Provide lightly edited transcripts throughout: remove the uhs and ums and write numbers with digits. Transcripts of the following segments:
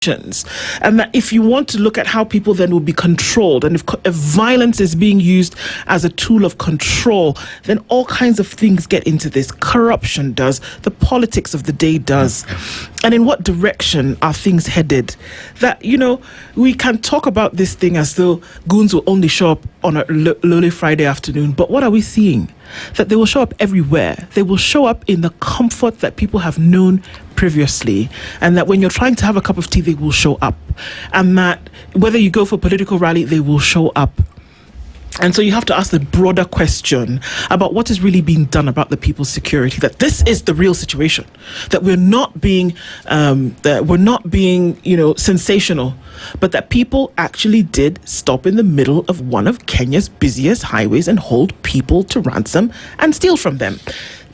and that if you want to look at how people then will be controlled, and if violence is being used as a tool of control, then all kinds of things get into this. Corruption does, the politics of the day does. And in what direction are things headed? That, you know, we can talk about this thing as though goons will only show up on a lowly Friday afternoon, but what are we seeing? That they will show up everywhere. They will show up in the comfort that people have known previously, and that when you're trying to have a cup of tea, they will show up, and that whether you go for a political rally, they will show up. And so you have to ask the broader question about what is really being done about the people's security, that this is the real situation, that we're not being sensational, but that people actually did stop in the middle of one of Kenya's busiest highways and hold people to ransom and steal from them.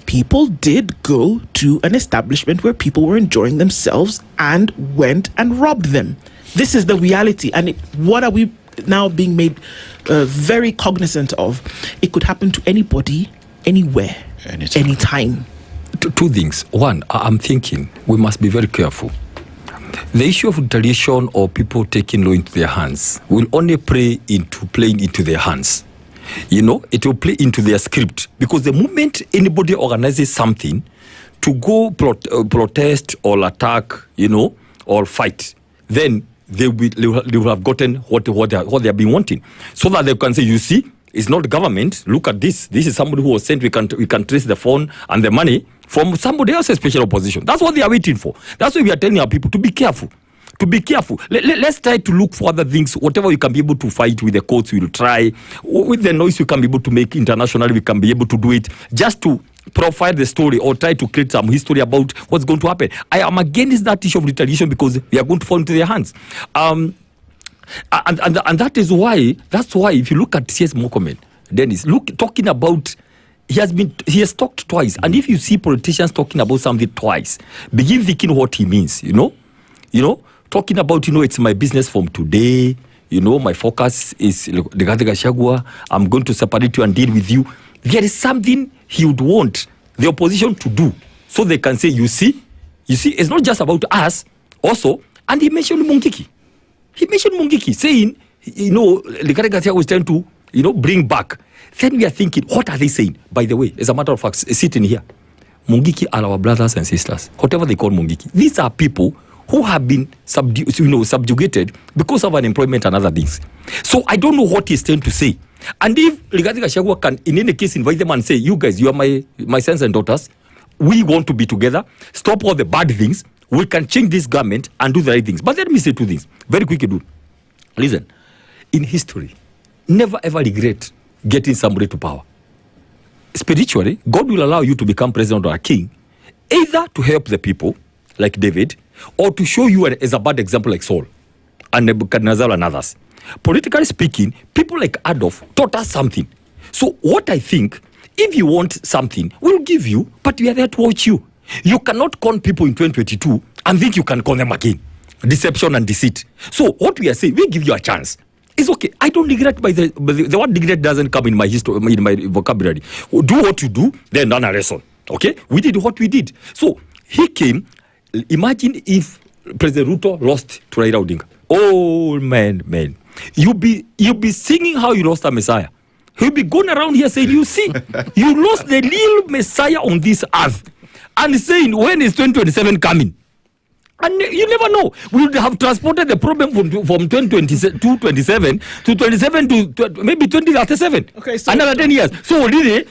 People did go to an establishment where people were enjoying themselves and went and robbed them. This is the reality. And what are we now being made very cognizant of? It could happen to anybody, anywhere, anytime. Two things. One, I'm thinking we must be very careful. The issue of retaliation or people taking law into their hands will only play into their hands. You know, it will play into their script, because the moment anybody organizes something to go protest or attack, you know, or fight, then they will have gotten what they have been wanting, so that they can say, you see, it's not government. Look at this. This is somebody who was sent. We can trace the phone and the money from somebody else's special opposition. That's what they are waiting for. That's why we are telling our people to be careful. To be careful. Let's try to look for other things. Whatever we can be able to fight with the courts, we will try. With the noise we can be able to make internationally, we can be able to do it, just to profile the story or try to create some history about what's going to happen. I am against that issue of retaliation, because we are going to fall into their hands. And that's why if you look at CS Murkomen, Dennis, talking about, he has talked twice. And if you see politicians talking about something twice, begin thinking what he means, you know, talking about, it's my business from today, my focus is Rigathi Gachagua, I'm going to separate you and deal with you. There is something he would want the opposition to do, so they can say, you see, it's not just about us also. And he mentioned Mungiki. Saying, Rigathi Gachagua was trying to, bring back. Then we are thinking, what are they saying? By the way, as a matter of fact, sitting here, Mungiki are our brothers and sisters, whatever they call Mungiki. These are people who have been subjugated because of unemployment and other things. So I don't know what he's trying to say. And if Rigathi Gachagua can, in any case, invite them and say, you guys, you are my sons and daughters, we want to be together, stop all the bad things, we can change this government and do the right things. But let me say two things, very quickly. Listen, in history, never ever regret getting somebody to power. Spiritually, God will allow you to become president or a king, either to help the people, like David, or to show you as a bad example like Saul and Nebuchadnezzar and others. Politically speaking, people like Adolf taught us something. So what I think, if you want something, we'll give you, but we are there to watch you. You cannot con people in 2022 and think you can con them again. Deception and deceit. So what we are saying, we give you a chance. It's okay. I don't regret, but the word regret doesn't come in my history, in my vocabulary. Do what you do, then none wrestle. Okay? We did what we did. So he came. Imagine if President Ruto lost to Raila Odinga. Oh man. You'll be singing how you lost a Messiah. He'll be going around here saying, you see, you lost the real Messiah on this earth. And saying, when is 2027 coming? And you never know. We would have transported the problem from 2027 to 27 to maybe 2037. Okay, so another 10 years. So, really,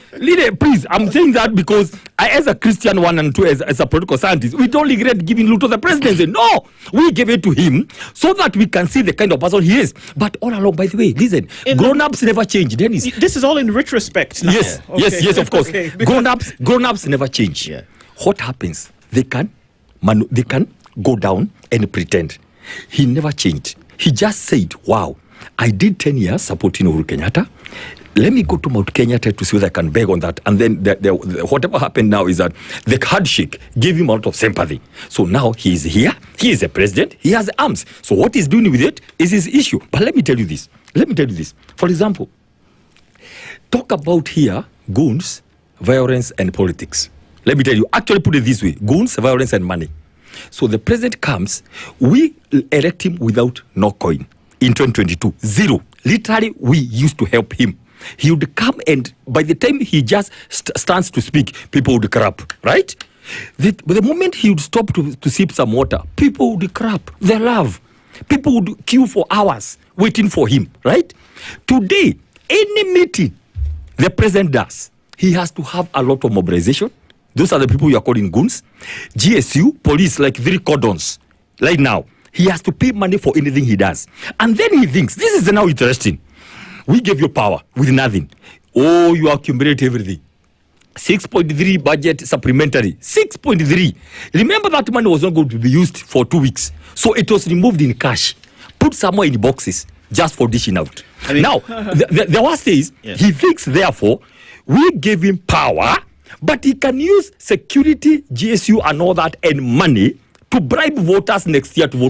please, I'm saying that because I, as a Christian 1 and 2, as a political scientist, we don't regret giving Ruto the presidency. No, we gave it to him so that we can see the kind of person he is. But all along, by the way, listen, grown-ups never change, Dennis. This is all in retrospect now. Yes, okay. yes, of course. Okay, grown-ups never change. Yeah. What happens? They can go down and pretend. He never changed. He just said, wow, I did 10 years supporting Uhuru Kenyatta. Let me go to Mount Kenyatta to see whether I can beg on that. And then whatever happened now is that the handshake gave him a lot of sympathy. So now he is here. He is a president. He has arms. So what he's doing with it is his issue. But let me tell you this. For example, talk about here goons, violence, and politics. Let me tell you, actually put it this way, goons, violence, and money. So the president comes, we elect him without no coin in 2022. Zero. Literally, we used to help him. He would come, and by the time he just stands to speak, people would crap, right? But the moment he would stop to sip some water, people would crap. They love. People would queue for hours waiting for him, right? Today, any meeting the president does, he has to have a lot of mobilization. Those are the people you are calling goons. GSU, police, like 3 cordons. Right now, he has to pay money for anything he does. And then he thinks, this is now interesting. We gave you power with nothing. Oh, you accumulate everything. 6.3 budget supplementary. 6.3. Remember that money was not going to be used for 2 weeks. So it was removed in cash, put somewhere in boxes, just for dishing out. Now, the worst is, he thinks, therefore, we gave him power, but he can use security, GSU and all that, and money to bribe voters next year to vote